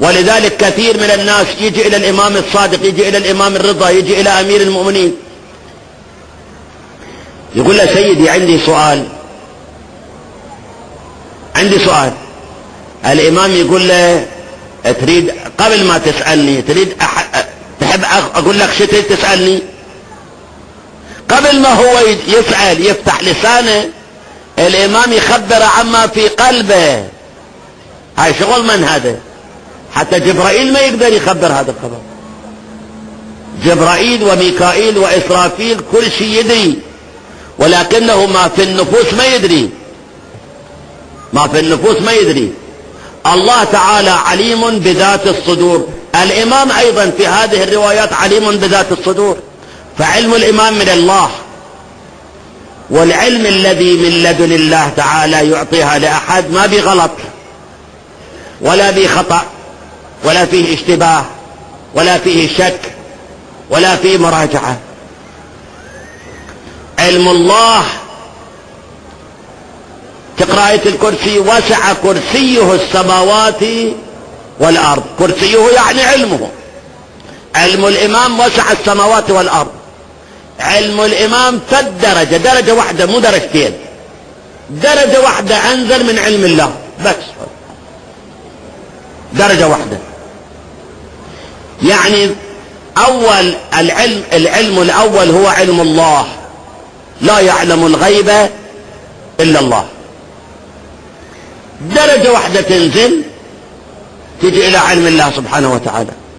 ولذلك كثير من الناس يجي إلى الإمام الصادق، يجي إلى الإمام الرضا، يجي إلى أمير المؤمنين، يقول له سيدي عندي سؤال. الإمام يقول له تريد قبل ما تسألني تحب أقول لك شو تريد تسألني؟ قبل ما هو يسأل يفتح لسانه الإمام يخبر عما في قلبه. هاي شغل من هذا؟ حتى جبرائيل ما يقدر يخبر هذا الخبر. جبرائيل وميكائيل وإسرافيل كل شيء يدري، ولكنه ما في النفوس ما يدري. الله تعالى عليم بذات الصدور. الإمام أيضا في هذه الروايات عليم بذات الصدور، فعلم الإمام من الله، والعلم الذي من لدن الله تعالى يعطيها لأحد ما بغلط ولا بخطأ ولا فيه اشتباه ولا فيه شك ولا فيه مراجعة. علم الله تقرأ آية الكرسي: وسع كرسيه السماوات والأرض. كرسيه يعني علمه. علم الإمام وسع السماوات والأرض. علم الإمام درجة واحدة مو درجتين، درجة واحدة أنزل من علم الله، بس درجة واحدة. يعني أول العلم الأول هو علم الله، لا يعلم الغيب إلا الله. درجة واحدة تنزل تجي إلى علم الله سبحانه وتعالى.